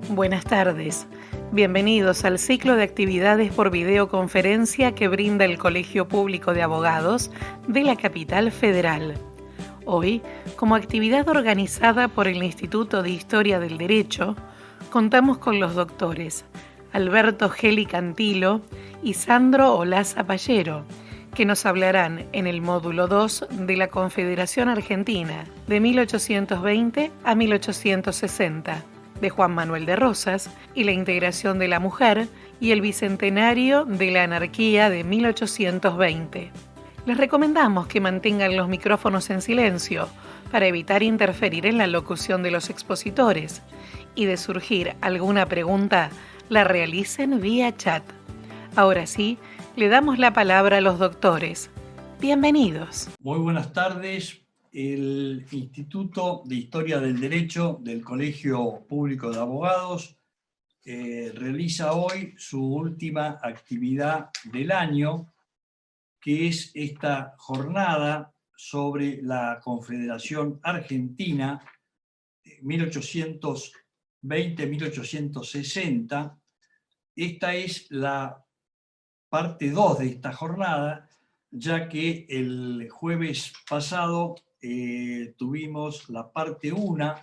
Buenas tardes. Bienvenidos al ciclo de actividades por videoconferencia que brinda el Colegio Público de Abogados de la Capital Federal. Hoy, como actividad organizada por el Instituto de Historia del Derecho, contamos con los doctores Alberto Geli Cantilo y Sandro Olaza Pallero, que nos hablarán en el módulo 2 de la Confederación Argentina de 1820 a 1860, de Juan Manuel de Rosas y la integración de la mujer y el bicentenario de la anarquía de 1820. Les recomendamos que mantengan los micrófonos en silencio para evitar interferir en la locución de los expositores y de surgir alguna pregunta, la realicen vía chat. Ahora sí, le damos la palabra a los doctores. Bienvenidos. Muy buenas tardes. El Instituto de Historia del Derecho del Colegio Público de Abogados realiza hoy su última actividad del año, que es esta jornada sobre la Confederación Argentina 1820-1860. Esta es la parte 2 de esta jornada, ya que el jueves pasado tuvimos la parte 1,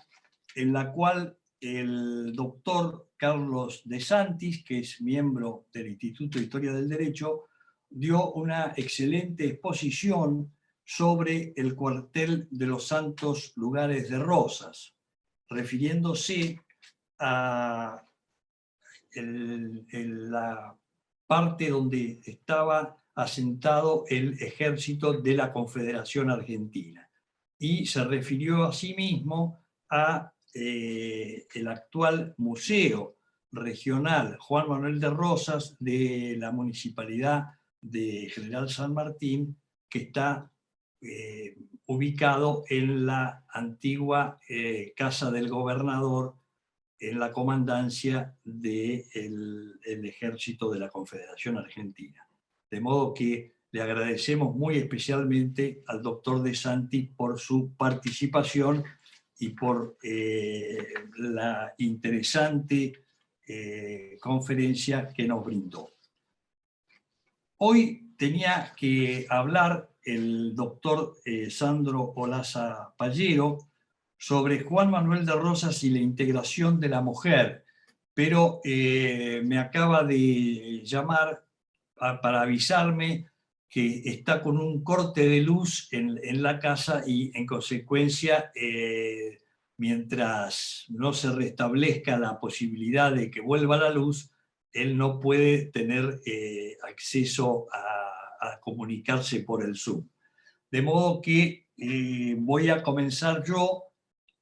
en la cual el doctor Carlos De Santis, que es miembro del Instituto de Historia del Derecho, dio una excelente exposición sobre el cuartel de los Santos Lugares de Rosas, refiriéndose a la parte donde estaba asentado el ejército de la Confederación Argentina. Y se refirió asimismo a el actual Museo Regional Juan Manuel de Rosas de la Municipalidad de General San Martín, que está ubicado en la antigua Casa del Gobernador, en la comandancia del Ejército de la Confederación Argentina. De modo que le agradecemos muy especialmente al doctor De Santis por su participación y por la interesante conferencia que nos brindó. Hoy tenía que hablar el doctor Sandro Olaza Pallero sobre Juan Manuel de Rosas y la integración de la mujer, pero me acaba de llamar para avisarme que está con un corte de luz en la casa y en consecuencia, mientras no se restablezca la posibilidad de que vuelva la luz, él no puede tener acceso a comunicarse por el Zoom. De modo que voy a comenzar yo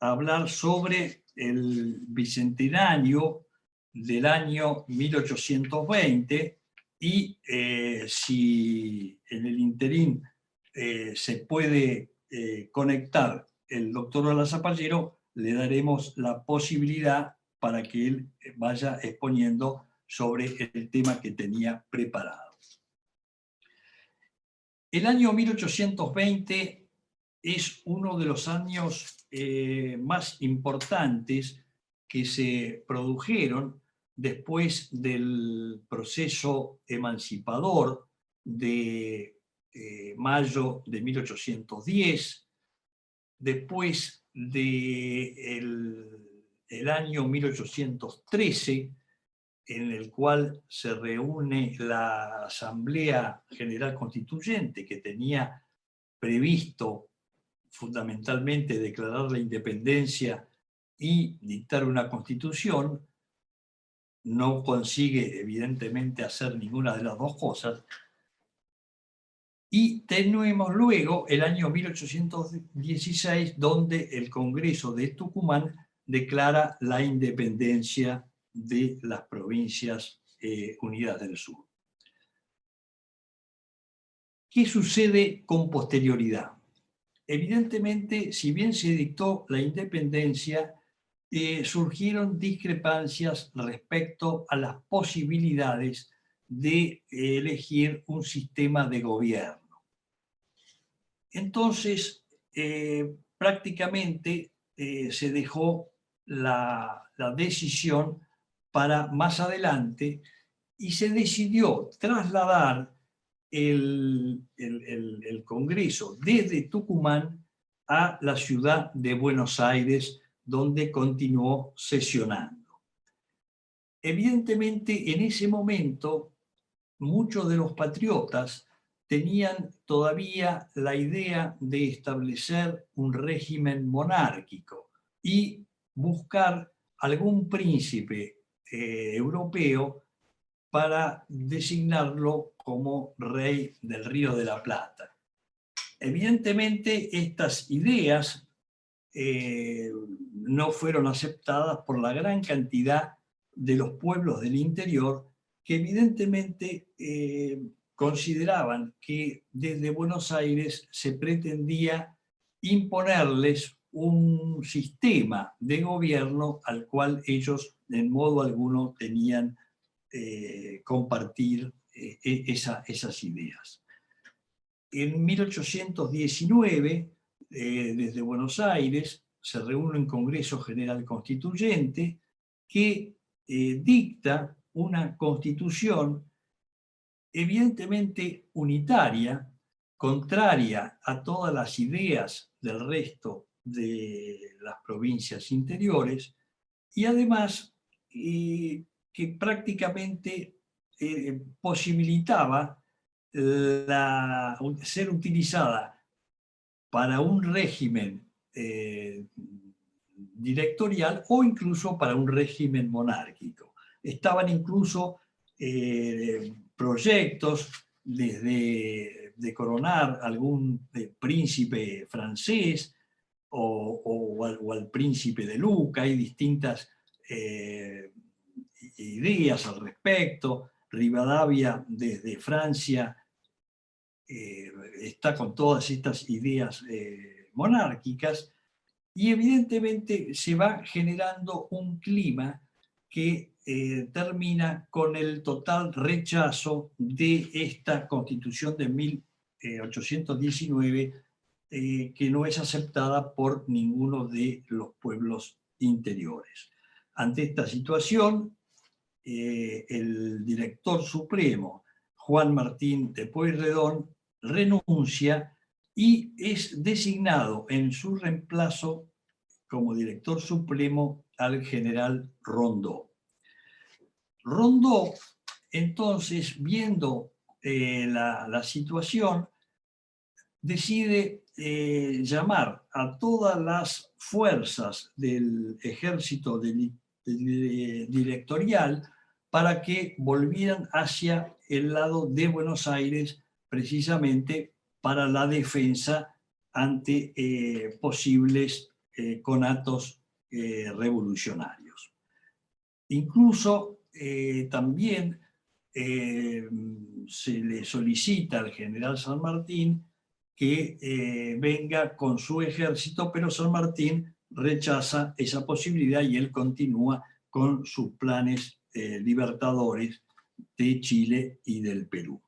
a hablar sobre el bicentenario del año 1820 y si en el interín se puede conectar el doctor Olaza Pallero, le daremos la posibilidad para que él vaya exponiendo sobre el tema que tenía preparado. El año 1820 es uno de los años más importantes que se produjeron después del proceso emancipador de mayo de 1810, después del año 1813, en el cual se reúne la Asamblea General Constituyente, que tenía previsto fundamentalmente declarar la independencia y dictar una constitución. No consigue evidentemente hacer ninguna de las dos cosas. Y tenemos luego el año 1816, donde el Congreso de Tucumán declara la independencia de las provincias unidas del sur. ¿Qué sucede con posterioridad? Evidentemente, si bien se dictó la independencia, surgieron discrepancias respecto a las posibilidades de elegir un sistema de gobierno. Entonces, prácticamente se dejó la decisión para más adelante, y se decidió trasladar el Congreso desde Tucumán a la ciudad de Buenos Aires, donde continuó sesionando. Evidentemente, en ese momento, muchos de los patriotas tenían todavía la idea de establecer un régimen monárquico y buscar algún príncipe europeo para designarlo como rey del Río de la Plata. Evidentemente, estas ideas no fueron aceptadas por la gran cantidad de los pueblos del interior, que evidentemente consideraban que desde Buenos Aires se pretendía imponerles un sistema de gobierno al cual ellos en modo alguno tenían compartir esas ideas. En 1819, desde Buenos Aires, se reúne un Congreso General Constituyente que dicta una constitución evidentemente unitaria, contraria a todas las ideas del resto de las provincias interiores, y además que prácticamente posibilitaba ser utilizada para un régimen directorial o incluso para un régimen monárquico. Estaban incluso proyectos desde de coronar algún príncipe francés o al príncipe de Luca. Hay distintas ideas al respecto. Rivadavia desde Francia está con todas estas ideas monárquicas, y evidentemente se va generando un clima que termina con el total rechazo de esta Constitución de 1819, que no es aceptada por ninguno de los pueblos interiores. Ante esta situación, el director supremo, Juan Martín de Pueyrredón, renuncia y es designado en su reemplazo como director supremo al general Rondó. Rondó, entonces, viendo la situación, decide llamar a todas las fuerzas del ejército directorial para que volvieran hacia el lado de Buenos Aires, precisamente para la defensa ante posibles conatos revolucionarios. Incluso también se le solicita al general San Martín que venga con su ejército, pero San Martín rechaza esa posibilidad y él continúa con sus planes libertadores de Chile y del Perú.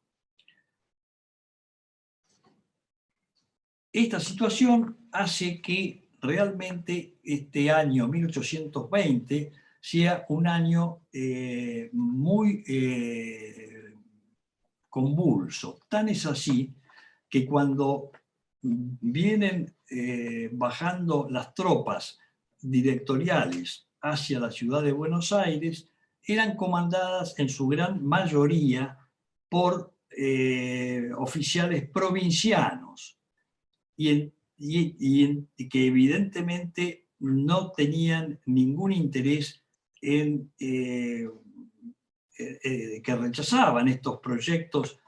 Esta situación hace que realmente este año 1820 sea un año muy convulso. Tan es así que cuando vienen bajando las tropas directoriales hacia la ciudad de Buenos Aires, eran comandadas en su gran mayoría por oficiales provincianos y que evidentemente no tenían ningún interés en que rechazaban estos proyectos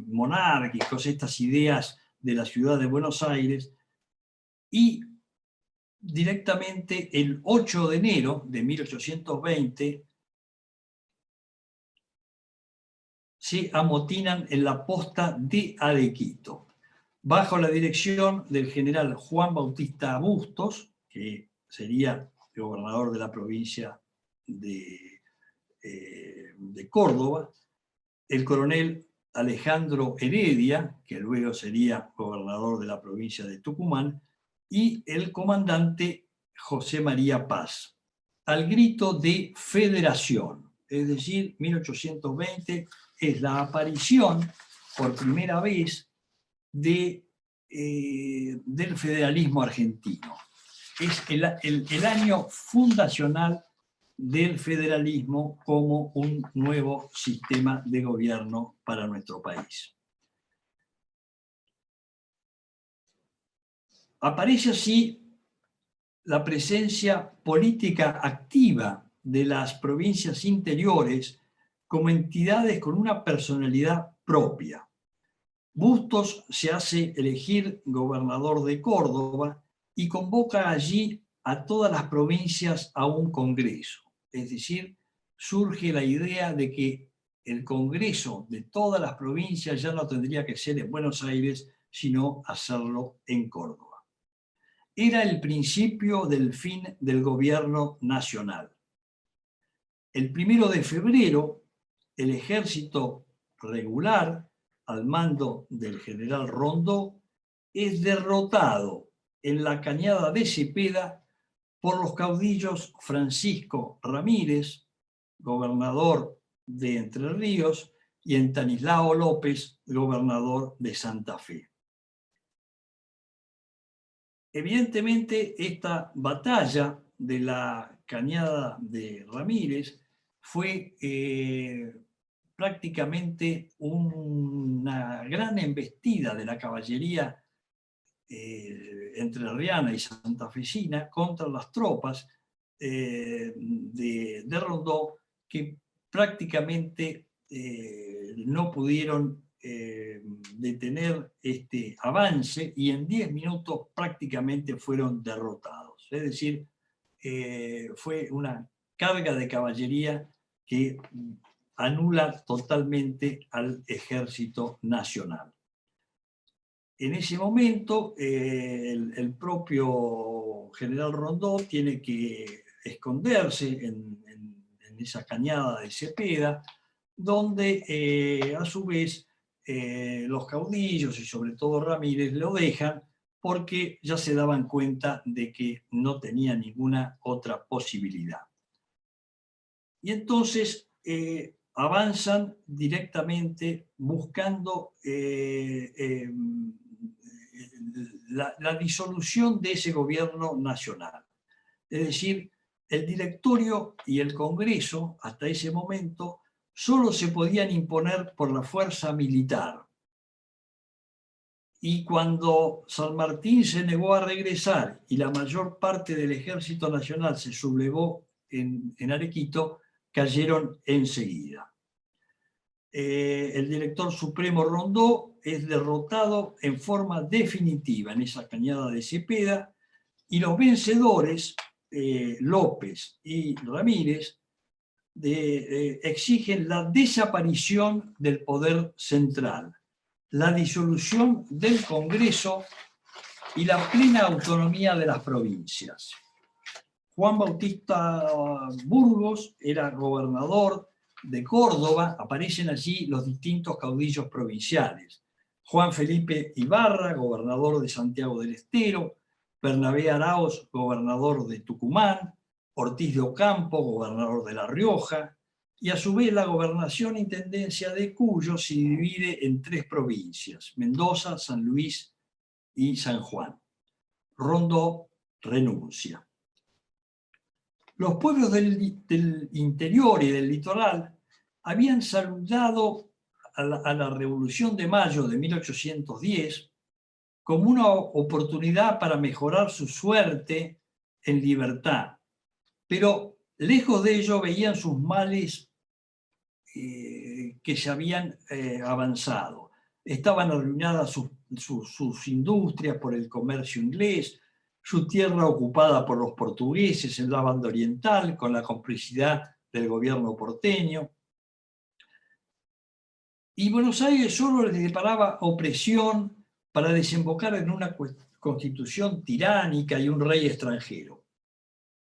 monárquicos, estas ideas de la ciudad de Buenos Aires, y directamente el 8 de enero de 1820 se amotinan en la posta de Arequito, bajo la dirección del general Juan Bautista Bustos, que sería el gobernador de la provincia de Córdoba, el coronel Alejandro Heredia, que luego sería gobernador de la provincia de Tucumán, y el comandante José María Paz. al grito de federación. Es decir, 1820 es la aparición por primera vez del federalismo argentino. Es el año fundacional del federalismo como un nuevo sistema de gobierno para nuestro país. Aparece así la presencia política activa de las provincias interiores como entidades con una personalidad propia. Bustos se hace elegir gobernador de Córdoba y convoca allí a todas las provincias a un congreso. Es decir, surge la idea de que el congreso de todas las provincias ya no tendría que ser en Buenos Aires, sino hacerlo en Córdoba. Era el principio del fin del gobierno nacional. El 1 de febrero, el ejército regular, al mando del general Rondó, es derrotado en la cañada de Cepeda por los caudillos Francisco Ramírez, gobernador de Entre Ríos, y Estanislao López, gobernador de Santa Fe. Evidentemente, esta batalla de la cañada de Ramírez fue prácticamente una gran embestida de la caballería entrerriana y santafesina contra las tropas de Rondó, que prácticamente no pudieron detener este avance y en 10 minutos prácticamente fueron derrotados. Es decir, fue una carga de caballería que anula totalmente al ejército nacional. En ese momento, el propio general Rondó tiene que esconderse en esa cañada de Cepeda, donde a su vez los caudillos y sobre todo Ramírez lo dejan porque ya se daban cuenta de que no tenía ninguna otra posibilidad. Y entonces avanzan directamente buscando la disolución de ese gobierno nacional. Es decir, el directorio y el Congreso, hasta ese momento, solo se podían imponer por la fuerza militar. Y cuando San Martín se negó a regresar y la mayor parte del ejército nacional se sublevó en Arequito, cayeron enseguida. El director supremo Rondó es derrotado en forma definitiva en esa cañada de Cepeda y los vencedores, López y Ramírez, exigen la desaparición del poder central, la disolución del Congreso y la plena autonomía de las provincias. Juan Bautista Burgos era gobernador de Córdoba, aparecen allí los distintos caudillos provinciales. Juan Felipe Ibarra, gobernador de Santiago del Estero, Bernabé Araoz, gobernador de Tucumán, Ortiz de Ocampo, gobernador de La Rioja, y a su vez la gobernación-intendencia de Cuyo se divide en 3 provincias, Mendoza, San Luis y San Juan. Rondó renuncia. Los pueblos del interior y del litoral habían saludado a la Revolución de Mayo de 1810 como una oportunidad para mejorar su suerte en libertad, pero lejos de ello veían sus males que se habían avanzado. Estaban arruinadas sus industrias por el comercio inglés, su tierra ocupada por los portugueses en la banda oriental, con la complicidad del gobierno porteño. Y Buenos Aires solo les deparaba opresión para desembocar en una constitución tiránica y un rey extranjero.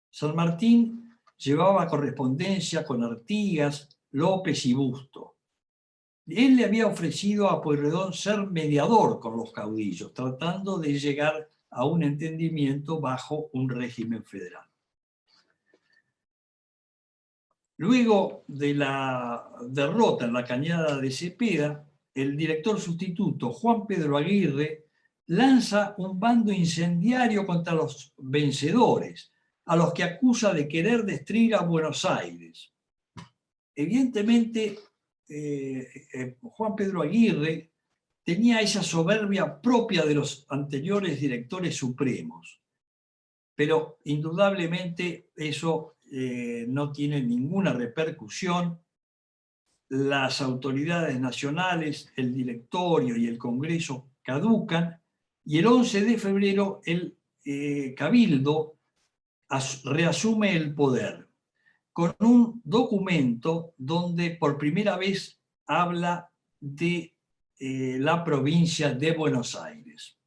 San Martín llevaba correspondencia con Artigas, López y Busto. Él le había ofrecido a Pueyrredón ser mediador con los caudillos, tratando de llegar a un entendimiento bajo un régimen federal. Luego de la derrota en la Cañada de Cepeda, el director sustituto Juan Pedro Aguirre lanza un bando incendiario contra los vencedores, a los que acusa de querer destruir a Buenos Aires. Evidentemente, Juan Pedro Aguirre tenía esa soberbia propia de los anteriores directores supremos, pero indudablemente eso no tiene ninguna repercusión. Las autoridades nacionales, el directorio y el Congreso caducan, y el 11 de febrero el Cabildo reasume el poder con un documento donde por primera vez habla de la provincia de Buenos Aires.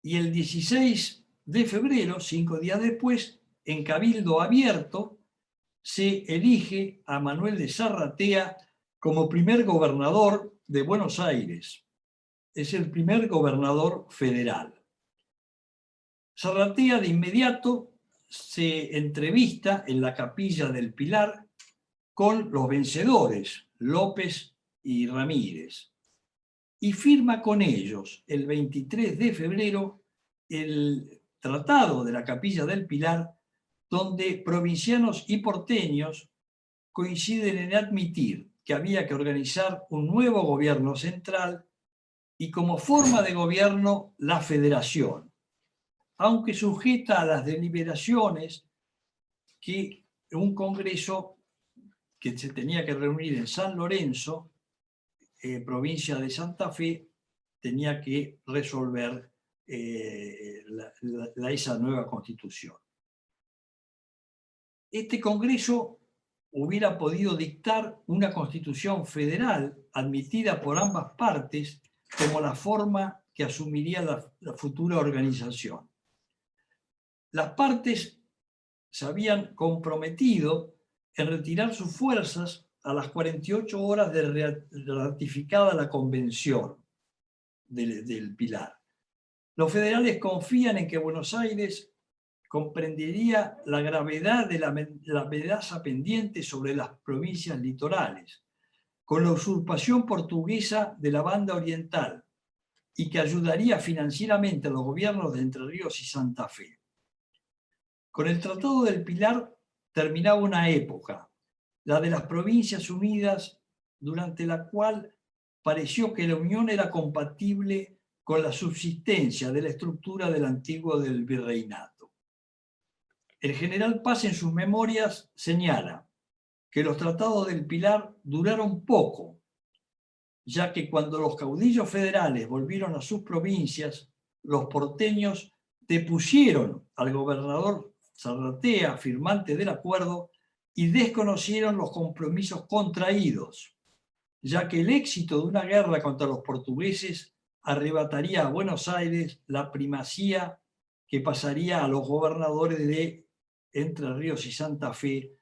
Y el 16 de febrero, 5 días después, en Cabildo Abierto, se elige a Manuel de Zarratea como primer gobernador de Buenos Aires. Es el primer gobernador federal. Zarratea de inmediato se entrevista en la Capilla del Pilar con los vencedores, López y Ramírez, y firma con ellos el 23 de febrero el Tratado de la Capilla del Pilar, donde provincianos y porteños coinciden en admitir que había que organizar un nuevo gobierno central y como forma de gobierno la federación, aunque sujeta a las deliberaciones que un congreso que se tenía que reunir en San Lorenzo, provincia de Santa Fe, tenía que resolver esa nueva constitución. Este congreso hubiera podido dictar una constitución federal admitida por ambas partes como la forma que asumiría la futura organización. Las partes se habían comprometido en retirar sus fuerzas a las 48 horas de ratificada la convención del Pilar. Los federales confían en que Buenos Aires comprendería la gravedad de la amenaza pendiente sobre las provincias litorales, con la usurpación portuguesa de la banda oriental, y que ayudaría financieramente a los gobiernos de Entre Ríos y Santa Fe. Con el Tratado del Pilar terminaba una época, la de las Provincias Unidas, durante la cual pareció que la unión era compatible con la subsistencia de la estructura del antiguo del virreinato. El general Paz en sus memorias señala que los tratados del Pilar duraron poco, ya que cuando los caudillos federales volvieron a sus provincias, los porteños depusieron al gobernador Zarratea, firmante del acuerdo, y desconocieron los compromisos contraídos, ya que el éxito de una guerra contra los portugueses arrebataría a Buenos Aires la primacía que pasaría a los gobernadores de Entre Ríos y Santa Fe,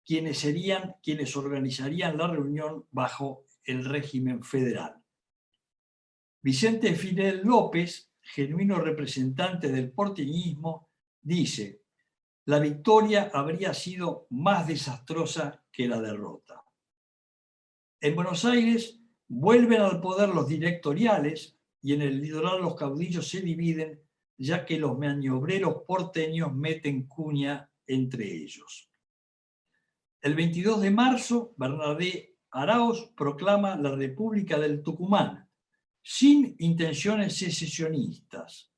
quienes organizarían la reunión bajo el régimen federal. Vicente Fidel López, genuino representante del porteñismo, dice: la victoria habría sido más desastrosa que la derrota. En Buenos Aires vuelven al poder los directoriales y en el litoral los caudillos se dividen, ya que los maniobreros porteños meten cuña entre ellos. El 22 de marzo, Bernardé Araoz proclama la República del Tucumán, sin intenciones secesionistas,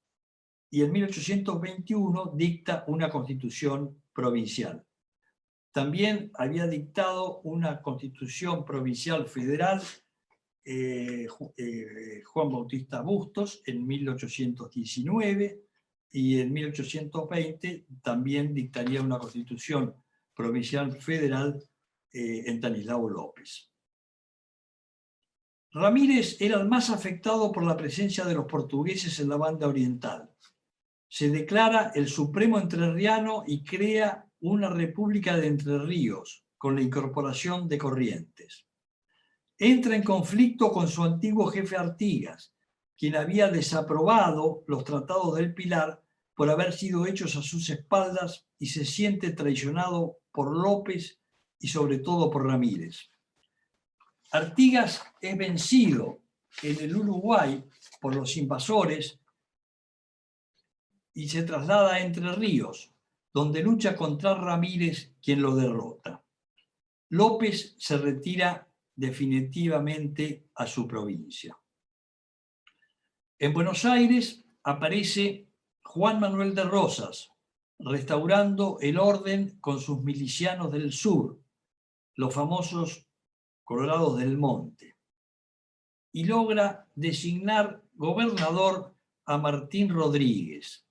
y en 1821 dicta una constitución provincial. También había dictado una constitución provincial federal Juan Bautista Bustos en 1819, y en 1820 también dictaría una constitución provincial federal Estanislao López. Ramírez era el más afectado por la presencia de los portugueses en la banda oriental. Se declara el supremo entrerriano y crea una república de Entre Ríos con la incorporación de Corrientes. Entra en conflicto con su antiguo jefe Artigas, quien había desaprobado los tratados del Pilar por haber sido hechos a sus espaldas y se siente traicionado por López y sobre todo por Ramírez. Artigas es vencido en el Uruguay por los invasores y se traslada a Entre Ríos, donde lucha contra Ramírez, quien lo derrota. López se retira definitivamente a su provincia. En Buenos Aires aparece Juan Manuel de Rosas, restaurando el orden con sus milicianos del sur, los famosos Colorados del Monte, y logra designar gobernador a Martín Rodríguez.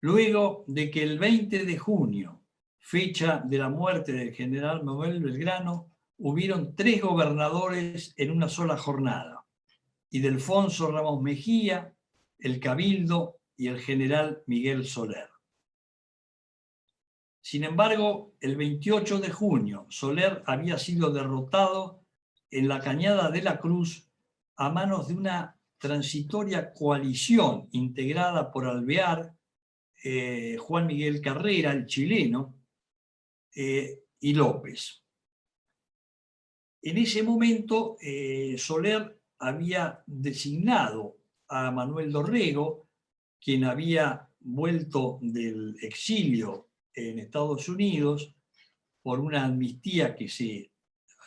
Luego de que el 20 de junio, fecha de la muerte del general Manuel Belgrano, hubieron 3 gobernadores en una sola jornada: Ildefonso Ramos Mejía, el Cabildo y el general Miguel Soler. Sin embargo, el 28 de junio, Soler había sido derrotado en la Cañada de la Cruz a manos de una transitoria coalición integrada por Alvear, Juan Miguel Carrera, el chileno, y López. En ese momento, Soler había designado a Manuel Dorrego, quien había vuelto del exilio en Estados Unidos por una amnistía que se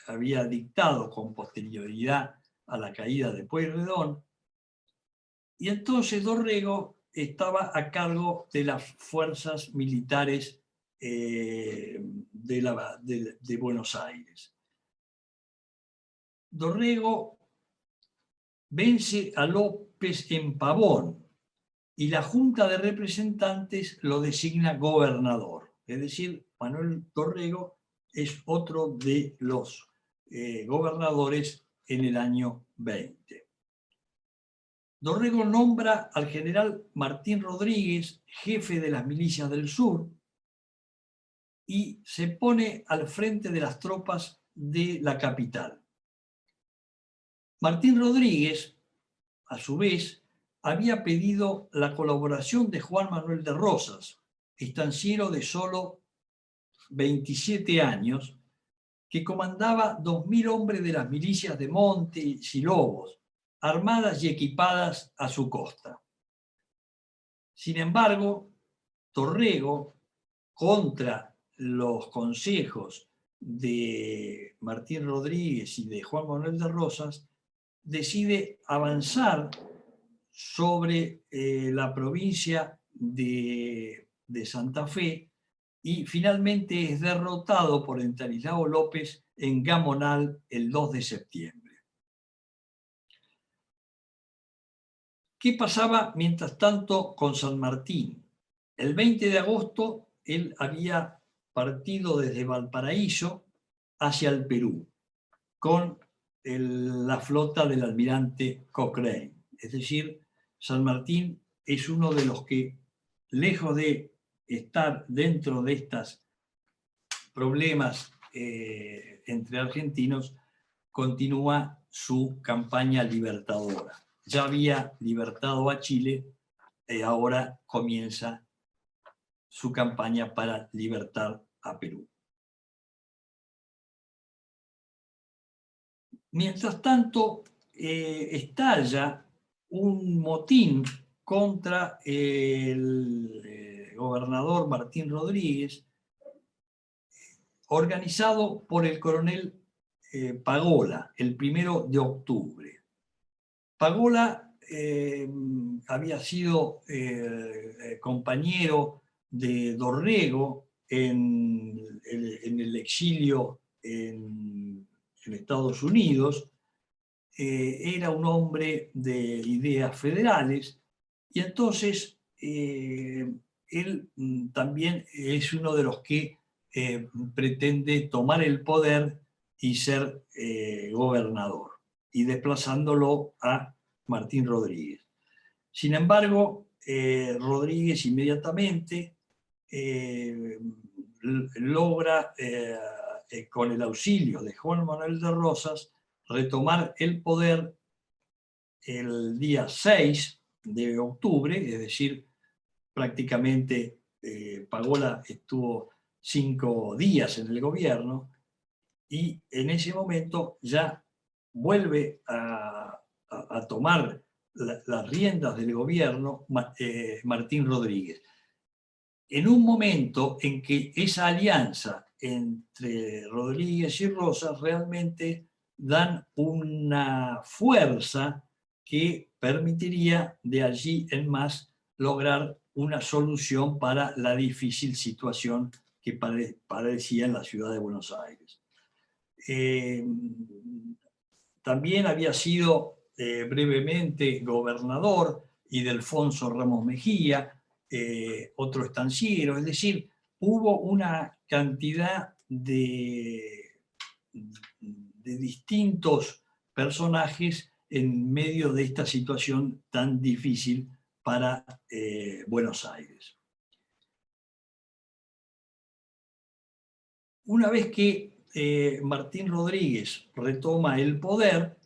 había dictado con posterioridad a la caída de Pueyrredón, y entonces Dorrego estaba a cargo de las fuerzas militares de Buenos Aires. Dorrego vence a López en Pavón y la Junta de Representantes lo designa gobernador. Es decir, Manuel Dorrego es otro de los gobernadores en el año 20. Dorrego nombra al general Martín Rodríguez jefe de las milicias del sur y se pone al frente de las tropas de la capital. Martín Rodríguez, a su vez, había pedido la colaboración de Juan Manuel de Rosas, estanciero de solo 27 años, que comandaba 2.000 hombres de las milicias de Montes y Lobos, armadas y equipadas a su costa. Sin embargo, Dorrego, contra los consejos de Martín Rodríguez y de Juan Manuel de Rosas, decide avanzar sobre la provincia de Santa Fe y finalmente es derrotado por Estanislao López en Gamonal el 2 de septiembre. ¿Qué pasaba mientras tanto con San Martín? El 20 de agosto él había partido desde Valparaíso hacia el Perú con la flota del almirante Cochrane. Es decir, San Martín es uno de los que, lejos de estar dentro de estos problemas entre argentinos, continúa su campaña libertadora. Ya había libertado a Chile y ahora comienza su campaña para libertar a Perú. Mientras tanto, estalla un motín contra el gobernador Martín Rodríguez, organizado por el coronel Pagola, el 1 de octubre. Pagola había sido compañero de Dorrego en el exilio en Estados Unidos, era un hombre de ideas federales y entonces él también es uno de los que pretende tomar el poder y ser gobernador, y desplazándolo a Martín Rodríguez. Sin embargo, Rodríguez inmediatamente logra, con el auxilio de Juan Manuel de Rosas, retomar el poder el día 6 de octubre, es decir, prácticamente Pagola estuvo 5 días en el gobierno y en ese momento ya vuelve a tomar las riendas del gobierno Martín Rodríguez. En un momento en que esa alianza entre Rodríguez y Rosas realmente dan una fuerza que permitiría de allí en más lograr una solución para la difícil situación que padecía en la ciudad de Buenos Aires. También había sido brevemente gobernador Ildefonso Ramos Mejía, otro estanciero, es decir, hubo una cantidad de distintos personajes en medio de esta situación tan difícil para Buenos Aires. Una vez que Martín Rodríguez retoma el poder,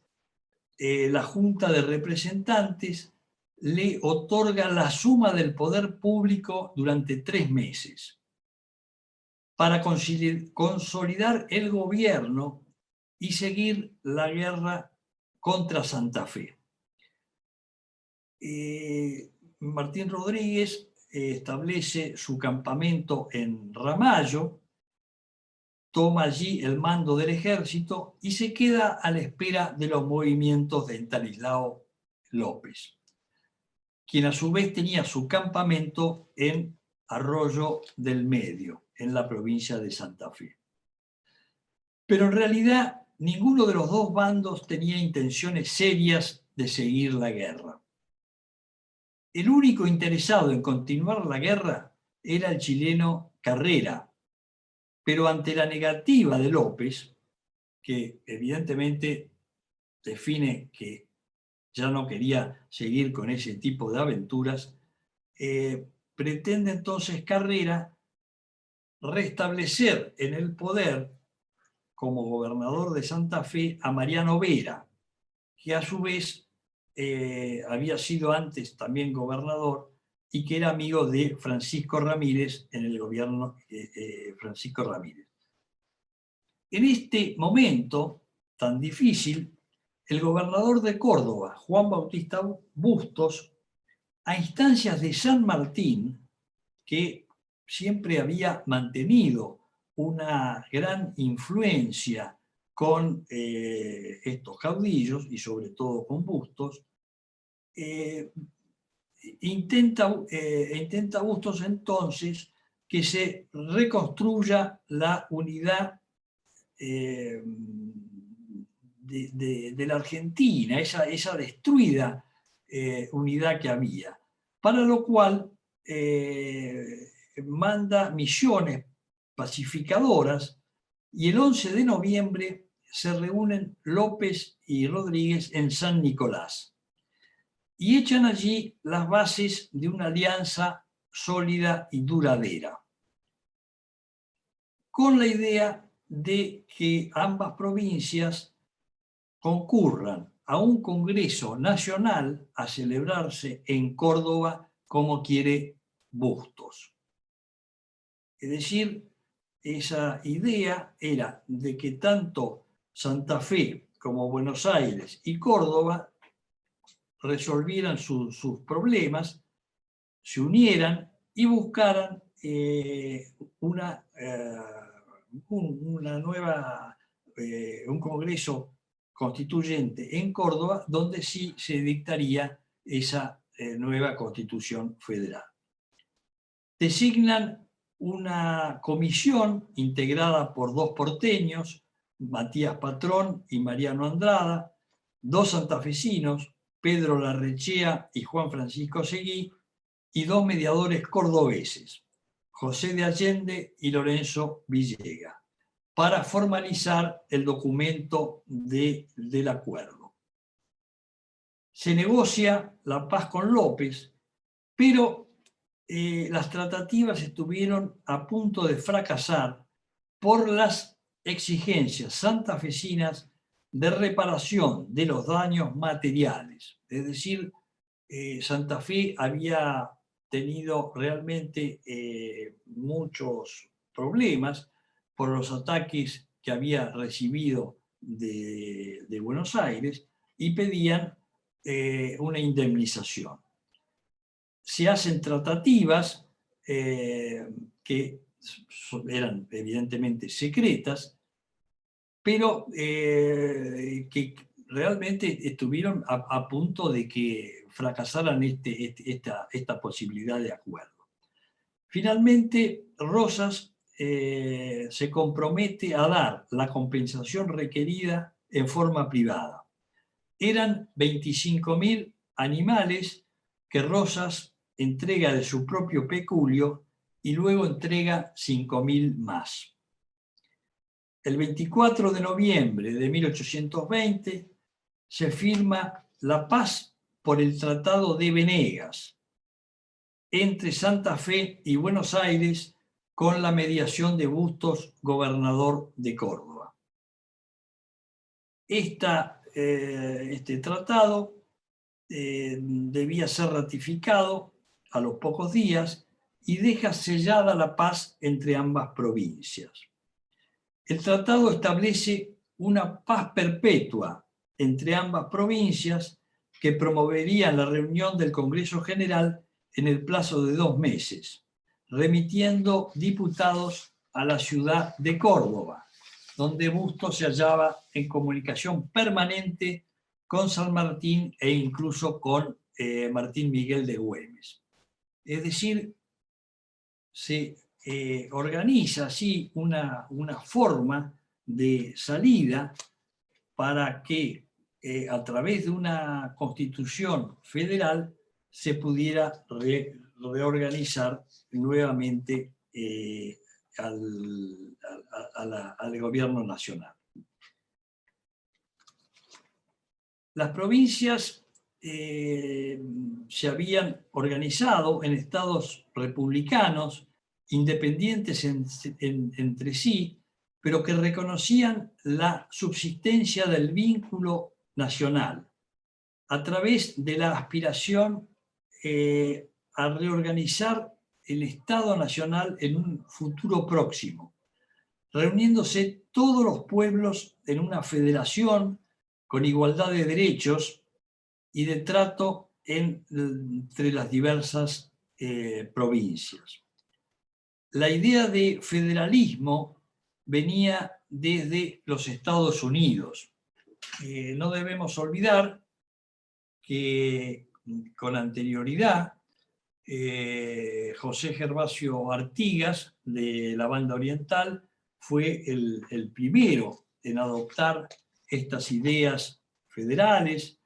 la Junta de Representantes le otorga la suma del poder público durante 3 meses para consolidar el gobierno y seguir la guerra contra Santa Fe. Martín Rodríguez establece su campamento en Ramallo, toma allí el mando del ejército y se queda a la espera de los movimientos de Estanislao López, quien a su vez tenía su campamento en Arroyo del Medio, en la provincia de Santa Fe. Pero en realidad ninguno de los dos bandos tenía intenciones serias de seguir la guerra. El único interesado en continuar la guerra era el chileno Carrera, pero ante la negativa de López, que evidentemente define que ya no quería seguir con ese tipo de aventuras, pretende entonces Carrera restablecer en el poder como gobernador de Santa Fe a Mariano Vera, que a su vez había sido antes también gobernador y que era amigo de Francisco Ramírez en el gobierno Francisco Ramírez. En este momento tan difícil, el gobernador de Córdoba, Juan Bautista Bustos, a instancias de San Martín, que siempre había mantenido una gran influencia con estos caudillos y sobre todo con Bustos, intenta Bustos entonces que se reconstruya la unidad de la Argentina, esa destruida unidad que había, para lo cual manda misiones pacificadoras y el 11 de noviembre se reúnen López y Rodríguez en San Nicolás y echan allí las bases de una alianza sólida y duradera, con la idea de que ambas provincias concurran a un Congreso Nacional a celebrarse en Córdoba como quiere Bustos. Es decir, esa idea era de que tanto Santa Fe como Buenos Aires y Córdoba resolvieran sus problemas, se unieran y buscaran un Congreso constituyente en Córdoba, donde sí se dictaría esa nueva Constitución Federal. Designan una comisión integrada por 2 porteños, Matías Patrón y Mariano Andrada, 2 santafesinos, Pedro Larrechea y Juan Francisco Seguí, y 2 mediadores cordobeses, José de Allende y Lorenzo Villega, para formalizar el documento del acuerdo. Se negocia la paz con López, pero las tratativas estuvieron a punto de fracasar por las exigencias santafesinas de reparación de los daños materiales. Es decir, Santa Fe había tenido realmente muchos problemas por los ataques que había recibido de Buenos Aires y pedían una indemnización. Se hacen tratativas que eran evidentemente secretas, pero que realmente estuvieron a punto de que fracasaran esta posibilidad de acuerdo. Finalmente, Rosas se compromete a dar la compensación requerida en forma privada. Eran 25.000 animales que Rosas entrega de su propio peculio y luego entrega 5.000 más. El 24 de noviembre de 1820 se firma la paz por el Tratado de Venegas entre Santa Fe y Buenos Aires con la mediación de Bustos, gobernador de Córdoba. Este tratado debía ser ratificado a los pocos días y deja sellada la paz entre ambas provincias. El tratado establece una paz perpetua entre ambas provincias que promovería la reunión del Congreso General en el plazo de 2 meses, remitiendo diputados a la ciudad de Córdoba, donde Bustos se hallaba en comunicación permanente con San Martín e incluso con Martín Miguel de Güemes. Es decir, se organiza así una forma de salida para que a través de una constitución federal se pudiera reorganizar nuevamente al gobierno nacional. Las provincias se habían organizado en estados republicanos, independientes entre sí, pero que reconocían la subsistencia del vínculo nacional a través de la aspiración a reorganizar el Estado Nacional en un futuro próximo, reuniéndose todos los pueblos en una federación con igualdad de derechos y de trato entre las diversas provincias. La idea de federalismo venía desde los Estados Unidos. No debemos olvidar que con anterioridad José Gervasio Artigas, de la Banda Oriental, fue el primero en adoptar estas ideas federales,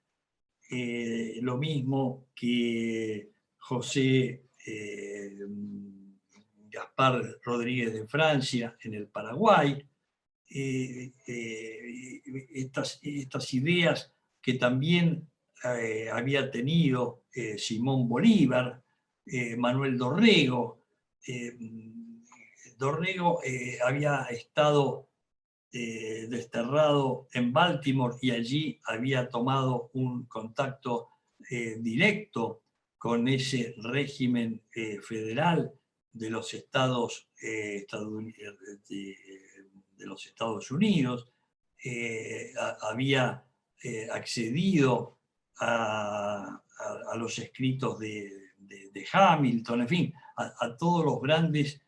lo mismo que José Gaspar Rodríguez de Francia en el Paraguay. Estas ideas que también había tenido Simón Bolívar, Manuel Dorrego. Dorrego había estado desterrado en Baltimore y allí había tomado un contacto directo con ese régimen federal de los Estados Unidos. Había accedido a los escritos de Hamilton, en fin, a todos los grandes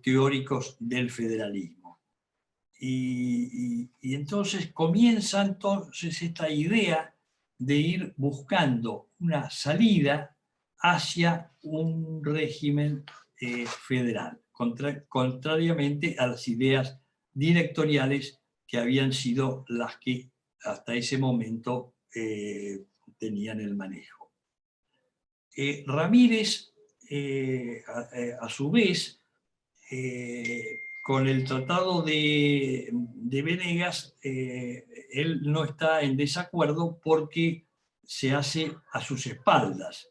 teóricos del federalismo. Y entonces comienza esta idea de ir buscando una salida hacia un régimen federal, contrariamente a las ideas directoriales que habían sido las que hasta ese momento tenían el manejo. Ramírez, a su vez, con el Tratado de Venegas, él no está en desacuerdo porque se hace a sus espaldas.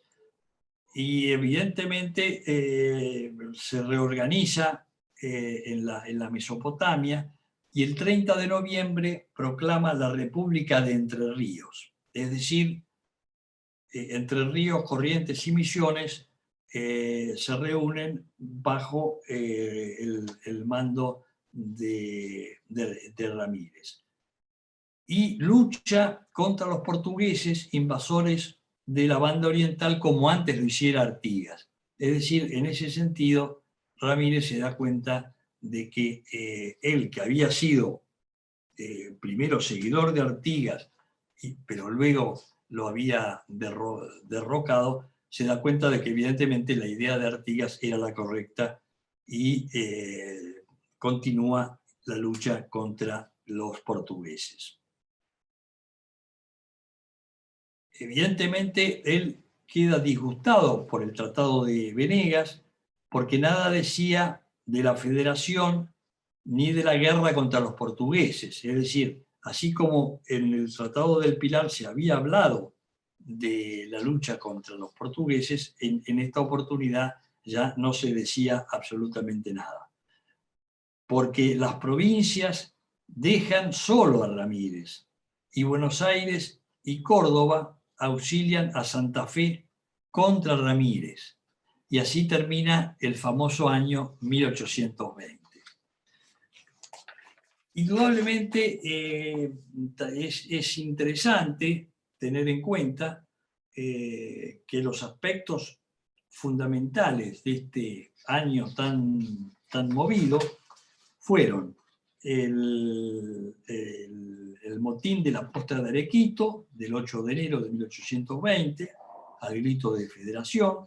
Y evidentemente se reorganiza en la Mesopotamia y el 30 de noviembre proclama la República de Entre Ríos. Es decir, Entre Ríos, Corrientes y Misiones se reúnen bajo el mando de Ramírez. Y lucha contra los portugueses invasores de la banda oriental como antes lo hiciera Artigas. Es decir, en ese sentido, Ramírez se da cuenta de que él, que había sido primero seguidor de Artigas, pero luego lo había derrocado, se da cuenta de que evidentemente la idea de Artigas era la correcta y continúa la lucha contra los portugueses. Evidentemente él queda disgustado por el Tratado de Venegas porque nada decía de la federación ni de la guerra contra los portugueses. Es decir, así como en el Tratado del Pilar se había hablado de la lucha contra los portugueses, en esta oportunidad ya no se decía absolutamente nada. Porque las provincias dejan solo a Ramírez y Buenos Aires y Córdoba auxilian a Santa Fe contra Ramírez. Y así termina el famoso año 1820. Indudablemente es interesante tener en cuenta que los aspectos fundamentales de este año tan movido fueron el motín de la Posta de Arequito del 8 de enero de 1820, al grito de federación,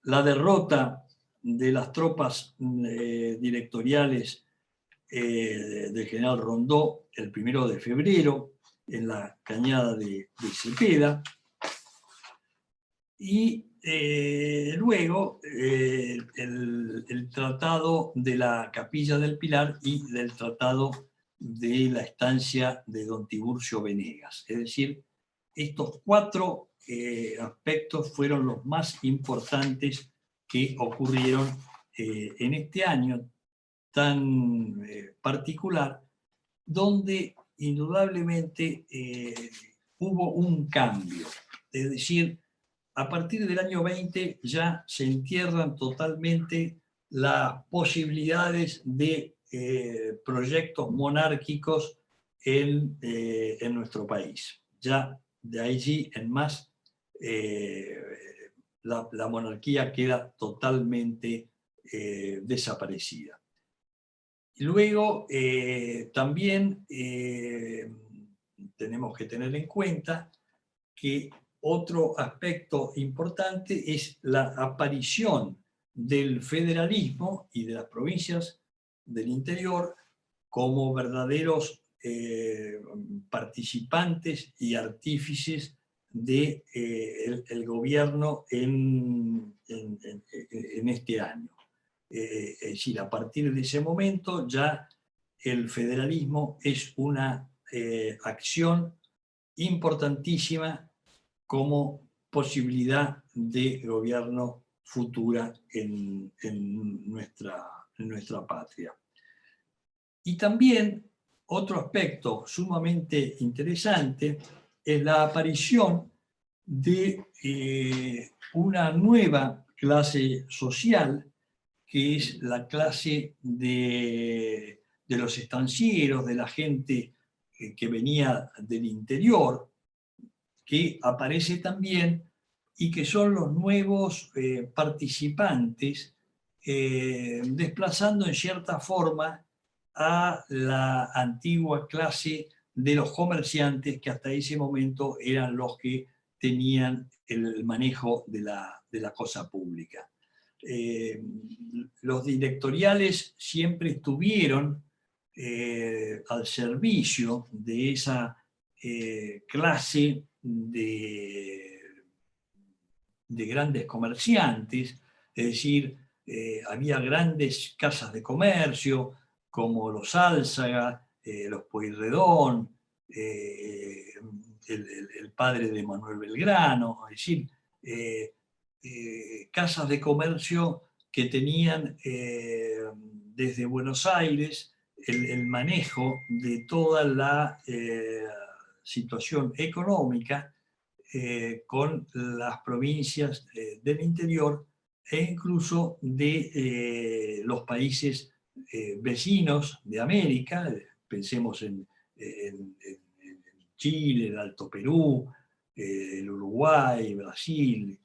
la derrota de las tropas directoriales del general Rondó el 1 de febrero en la cañada de Cepeda, y luego el tratado de la Capilla del Pilar y del tratado de la estancia de don Tiburcio Venegas. Es decir, estos cuatro aspectos fueron los más importantes que ocurrieron en este año tan particular, donde indudablemente hubo un cambio. Es decir, a partir del año 20 ya se entierran totalmente las posibilidades de proyectos monárquicos en nuestro país. Ya de allí en más la monarquía queda totalmente desaparecida. Y luego también tenemos que tener en cuenta que otro aspecto importante es la aparición del federalismo y de las provincias del interior como verdaderos participantes y artífices del gobierno en este año. Es decir, a partir de ese momento ya el federalismo es una acción importantísima como posibilidad de gobierno futura en nuestra patria. Y también otro aspecto sumamente interesante es la aparición de una nueva clase social, que es la clase de los estancieros, de la gente que venía del interior, que aparece también y que son los nuevos participantes, desplazando en cierta forma a la antigua clase de los comerciantes que hasta ese momento eran los que tenían el manejo de la cosa pública. Los directoriales siempre estuvieron al servicio de esa clase de grandes comerciantes, es decir, había grandes casas de comercio como los Álzaga, los Pueyrredón, el padre de Manuel Belgrano, es decir, casas de comercio que tenían desde Buenos Aires el manejo de toda la situación económica con las provincias del interior e incluso de los países vecinos de América. Pensemos en Chile, el Alto Perú, el Uruguay, Brasil,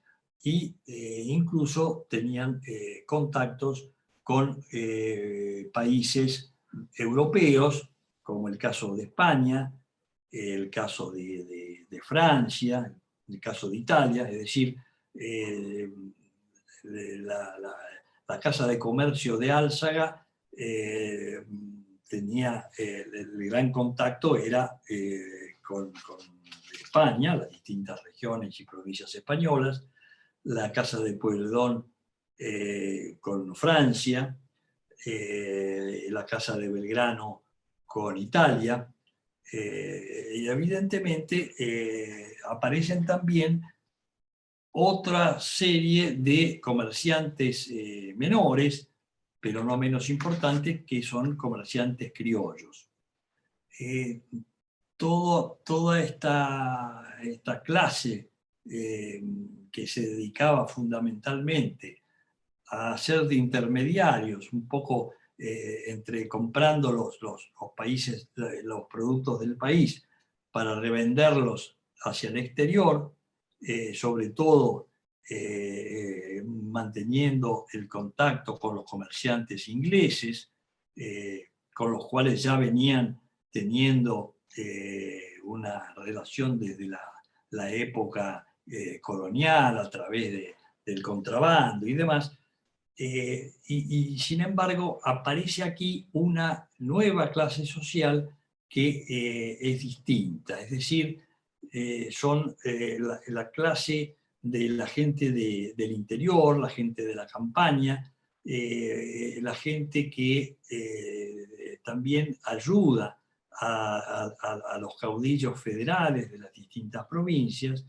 y incluso tenían contactos con países europeos, como el caso de España, el caso de Francia, el caso de Italia. Es decir, la Casa de Comercio de Álzaga tenía el gran contacto era con España, las distintas regiones y provincias españolas, la Casa de Pueyrredón con Francia, la Casa de Belgrano con Italia, y evidentemente aparecen también otra serie de comerciantes menores, pero no menos importantes, que son comerciantes criollos. Toda esta clase que se dedicaba fundamentalmente a ser de intermediarios, un poco entre comprando los países, los productos del país para revenderlos hacia el exterior, sobre todo manteniendo el contacto con los comerciantes ingleses, con los cuales ya venían teniendo una relación desde la época colonial a través del contrabando y demás. Y sin embargo aparece aquí una nueva clase social que es distinta, es decir, son la clase de la gente del interior, la gente de la campaña, la gente que también ayuda a los caudillos federales de las distintas provincias,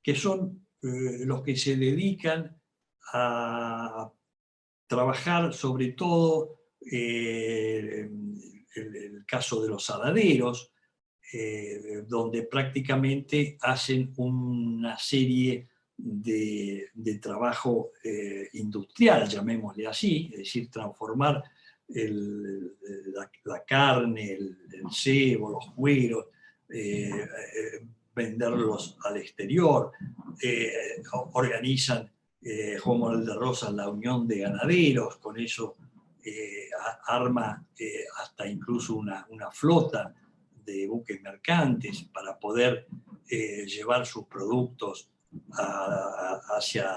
que son los que se dedican a trabajar sobre todo el caso de los saladeros, donde prácticamente hacen una serie de trabajo industrial, llamémosle así, es decir, transformar la carne, el cebo, los cueros, venderlos al exterior, organizan Juan Manuel de Rosas la Unión de Ganaderos, con eso arma hasta incluso una flota de buques mercantes para poder llevar sus productos hacia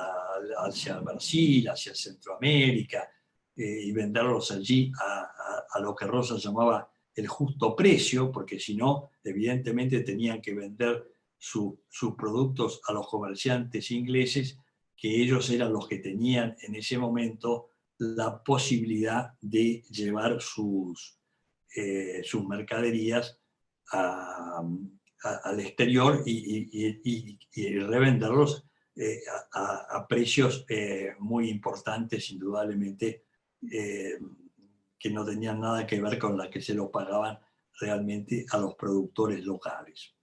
Brasil, hacia Centroamérica, y venderlos allí a lo que Rosas llamaba el justo precio, porque si no, evidentemente tenían que vender sus productos a los comerciantes ingleses, que ellos eran los que tenían en ese momento la posibilidad de llevar sus mercaderías al exterior y revenderlos a precios muy importantes, indudablemente, que no tenían nada que ver con la que se lo pagaban realmente a los productores locales.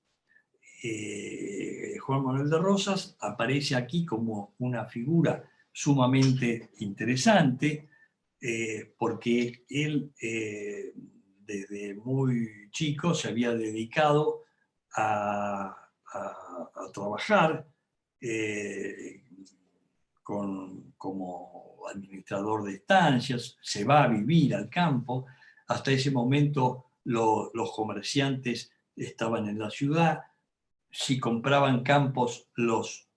Juan Manuel de Rosas aparece aquí como una figura sumamente interesante, porque él desde muy chico se había dedicado a trabajar como administrador de estancias, se va a vivir al campo. Hasta ese momento los comerciantes estaban en la ciudad. Si compraban campos, los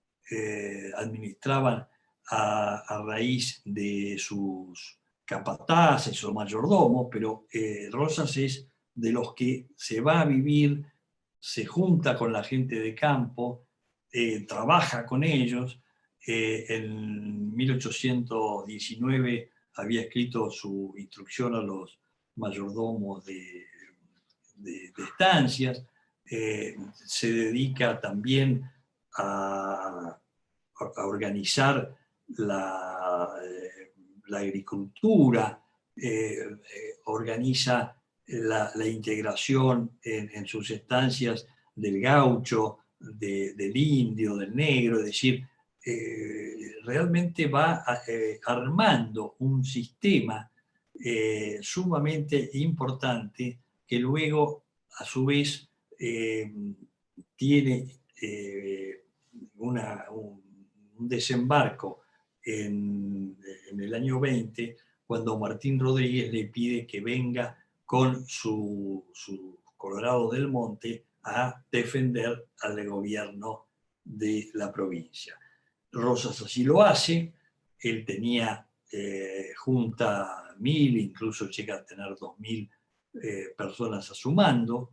administraban a raíz de sus capataces o mayordomos, pero Rosas es de los que se va a vivir, se junta con la gente de campo, trabaja con ellos. En 1819 había escrito su instrucción a los mayordomos de estancias. Se dedica también a organizar la agricultura, organiza la integración en sus estancias del gaucho, del indio, del negro, es decir, realmente va armando un sistema sumamente importante que luego, a su vez, tiene un desembarco en el año 20, cuando Martín Rodríguez le pide que venga con sus Colorados del Monte a defender al gobierno de la provincia. Rosas así lo hace, él tenía junta 1000, incluso llega a tener 2000 personas a su mando.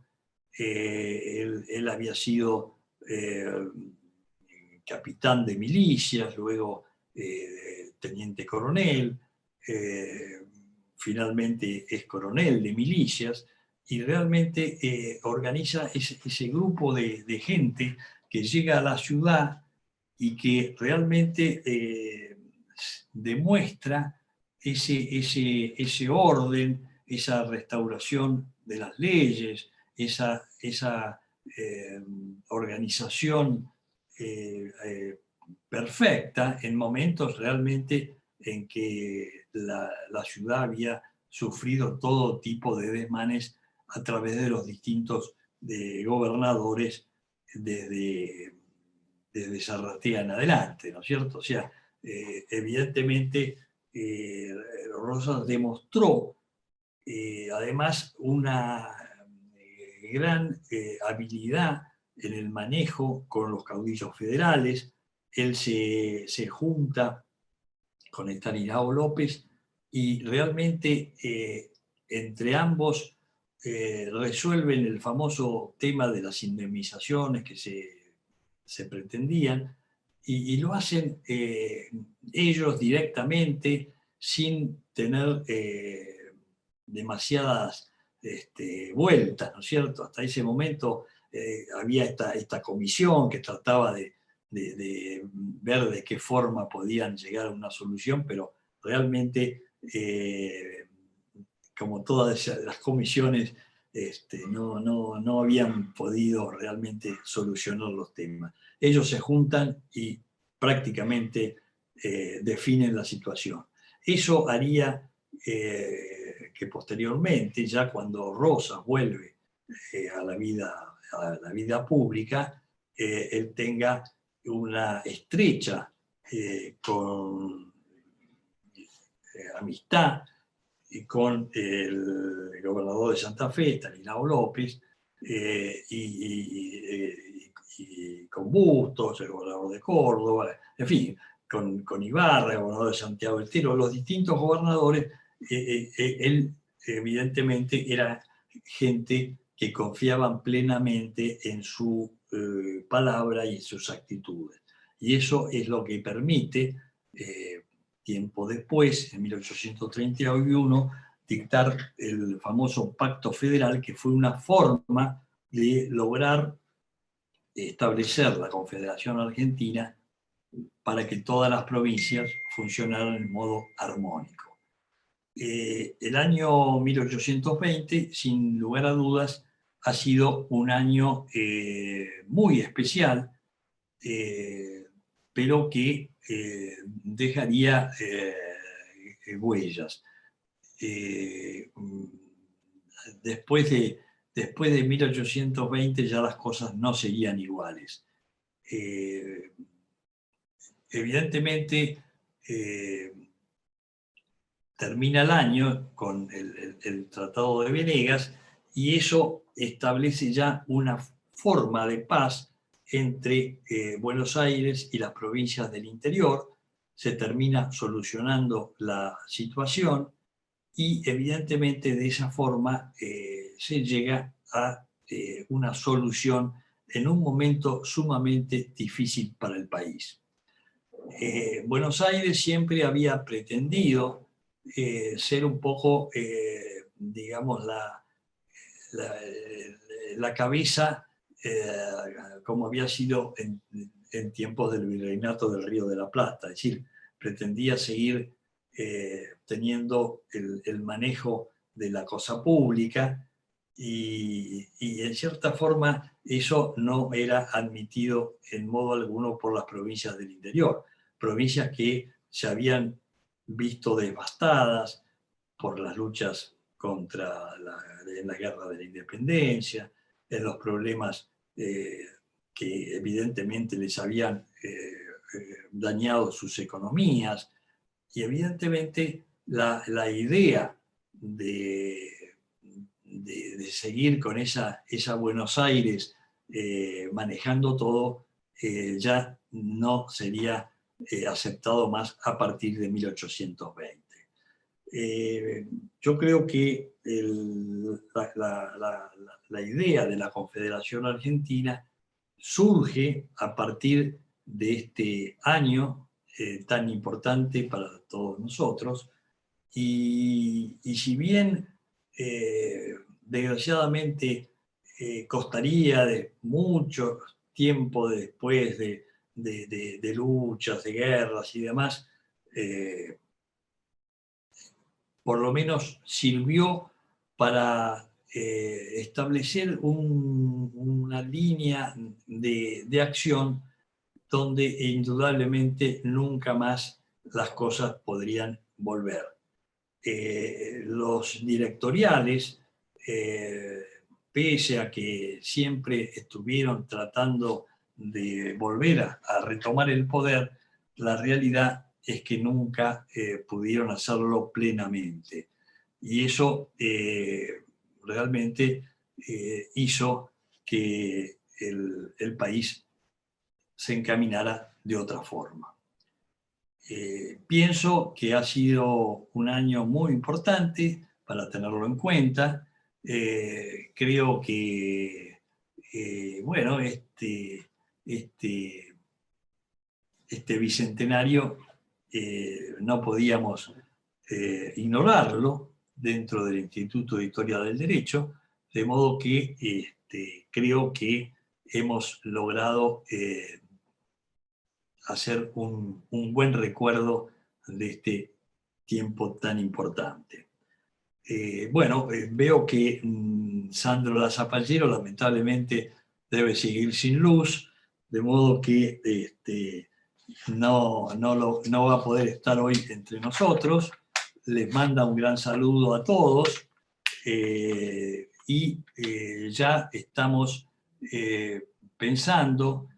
Él había sido capitán de milicias, luego teniente coronel, finalmente es coronel de milicias, y realmente organiza ese grupo de gente que llega a la ciudad y que realmente demuestra ese orden, esa restauración de las leyes, esa organización perfecta en momentos realmente en que la ciudad había sufrido todo tipo de desmanes a través de los distintos gobernadores desde Zarratea en adelante, ¿no es cierto? O sea, evidentemente Rosas demostró además una gran habilidad en el manejo con los caudillos federales. Él se junta con Estanislao López y realmente entre ambos resuelven el famoso tema de las indemnizaciones que se pretendían, y lo hacen ellos directamente, sin tener demasiadas vueltas, ¿no es cierto? Hasta ese momento había esta comisión que trataba de ver de qué forma podían llegar a una solución, pero realmente, como todas las comisiones, no habían podido realmente solucionar los temas. Ellos se juntan y prácticamente definen la situación. Eso haría que posteriormente, ya cuando Rosas vuelve a la vida pública, él tenga una estrecha amistad con el gobernador de Santa Fe, Estanislao López, y con Bustos, el gobernador de Córdoba, en fin, con Ibarra, el gobernador de Santiago del Estero, los distintos gobernadores. Él evidentemente era gente que confiaban plenamente en su palabra y en sus actitudes. Y eso es lo que permite, tiempo después, en 1831, dictar el famoso Pacto Federal, que fue una forma de lograr establecer la Confederación Argentina para que todas las provincias funcionaran en modo armónico. El año 1820, sin lugar a dudas, ha sido un año muy especial, pero que dejaría huellas. Después de 1820 ya las cosas no seguían iguales. Evidentemente, termina el año con el Tratado de Venegas, y eso establece ya una forma de paz entre Buenos Aires y las provincias del interior. Se termina solucionando la situación y evidentemente de esa forma se llega a una solución en un momento sumamente difícil para el país. Buenos Aires siempre había pretendido ser un poco, digamos, la cabeza, como había sido en tiempos del virreinato del Río de la Plata, es decir, pretendía seguir teniendo el manejo de la cosa pública, y en cierta forma eso no era admitido en modo alguno por las provincias del interior, provincias que se habían visto devastadas por las luchas en la guerra de la independencia, en los problemas que evidentemente les habían dañado sus economías, y evidentemente la idea de seguir con esa Buenos Aires manejando todo ya no sería aceptado más a partir de 1820. Yo creo que la idea de la Confederación Argentina surge a partir de este año tan importante para todos nosotros, y si bien desgraciadamente costaría de mucho tiempo después de luchas, de guerras y demás, eh, por lo menos sirvió para establecer una línea de acción donde indudablemente nunca más las cosas podrían volver. Los directoriales, pese a que siempre estuvieron tratando de volver a retomar el poder, la realidad es que nunca pudieron hacerlo plenamente. Y eso realmente hizo que el país se encaminara de otra forma. Pienso que ha sido un año muy importante para tenerlo en cuenta. Creo que, bueno, este, este bicentenario no podíamos ignorarlo dentro del Instituto de Historia del Derecho, de modo que creo que hemos logrado hacer un buen recuerdo de este tiempo tan importante. Bueno, veo que Sandro La Zapallero lamentablemente debe seguir sin luz, de modo que no va a poder estar hoy entre nosotros. Les manda un gran saludo a todos y ya estamos pensando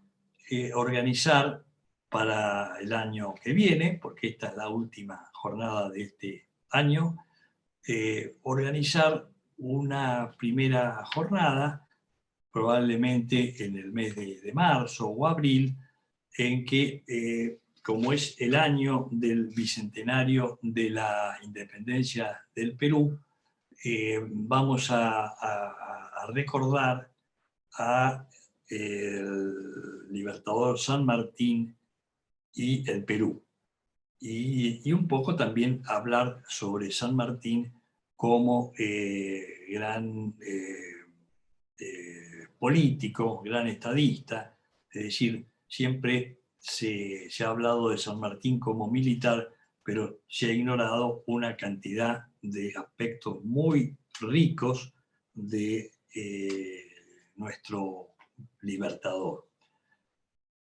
organizar para el año que viene, porque esta es la última jornada de este año, organizar una primera jornada, probablemente en el mes de marzo o abril, en que, como es el año del bicentenario de la independencia del Perú, vamos a recordar a el libertador San Martín y el Perú. Y un poco también hablar sobre San Martín como gran político, gran estadista. Es decir, siempre se ha hablado de San Martín como militar, pero se ha ignorado una cantidad de aspectos muy ricos de nuestro libertador.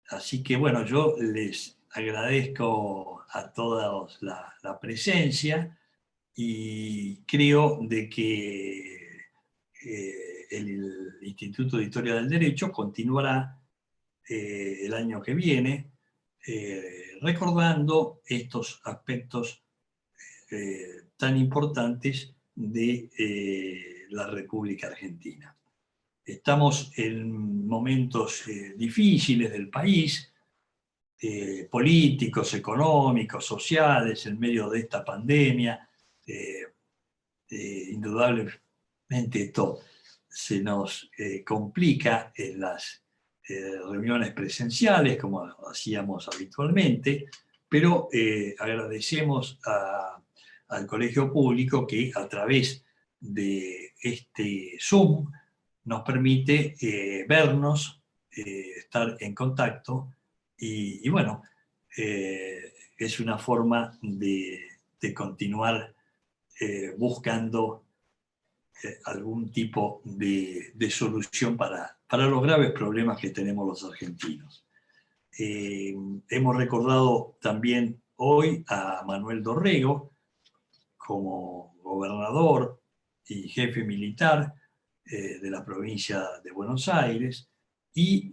Así que bueno, yo les agradezco a todos la presencia y creo de que el Instituto de Historia del Derecho continuará el año que viene recordando estos aspectos tan importantes de la República Argentina. Estamos en momentos difíciles del país, políticos, económicos, sociales, en medio de esta pandemia. Indudablemente esto se nos complica en las reuniones presenciales, como hacíamos habitualmente, pero agradecemos al Colegio Público que a través de este Zoom nos permite vernos, estar en contacto y bueno, es una forma de continuar buscando algún tipo de solución para los graves problemas que tenemos los argentinos. Hemos recordado también hoy a Manuel Dorrego como gobernador y jefe militar de la provincia de Buenos Aires, y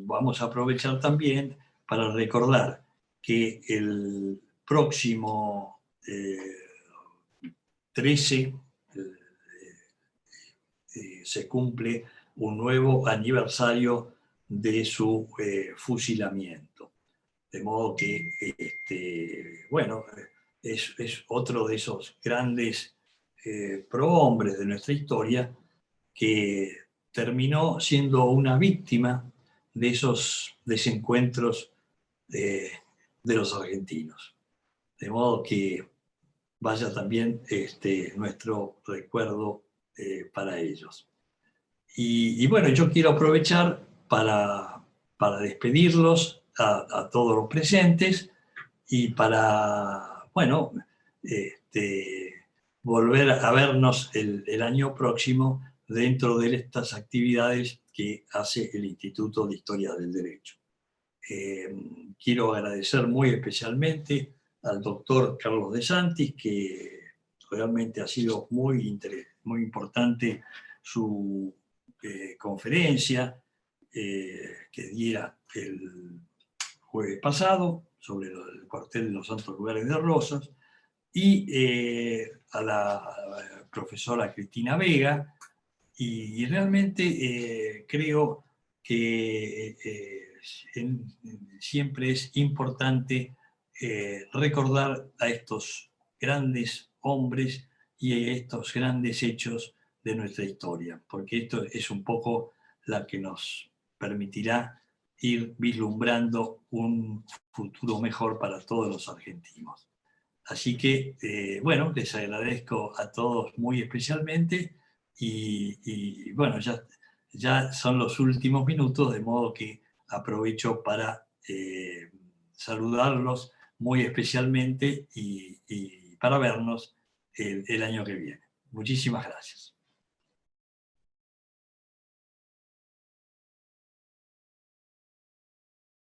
vamos a aprovechar también para recordar que el próximo 13 se cumple un nuevo aniversario de su fusilamiento. De modo que, bueno, es otro de esos grandes prohombres de nuestra historia que terminó siendo una víctima de esos desencuentros de los argentinos. De modo que vaya también nuestro recuerdo para ellos. Y bueno, yo quiero aprovechar para despedirlos a todos los presentes y para, bueno, volver a vernos el año próximo dentro de estas actividades que hace el Instituto de Historia del Derecho. Quiero agradecer muy especialmente al doctor Carlos De Santis, que realmente ha sido muy importante su conferencia que diera el jueves pasado sobre el cuartel de los Santos Lugares de Rosas, y a la profesora Cristina Vega, y realmente creo que siempre es importante recordar a estos grandes hombres y a estos grandes hechos de nuestra historia, porque esto es un poco la que nos permitirá ir vislumbrando un futuro mejor para todos los argentinos. Así que, bueno, les agradezco a todos muy especialmente y bueno, ya son los últimos minutos, de modo que aprovecho para saludarlos muy especialmente y para vernos el año que viene. Muchísimas gracias.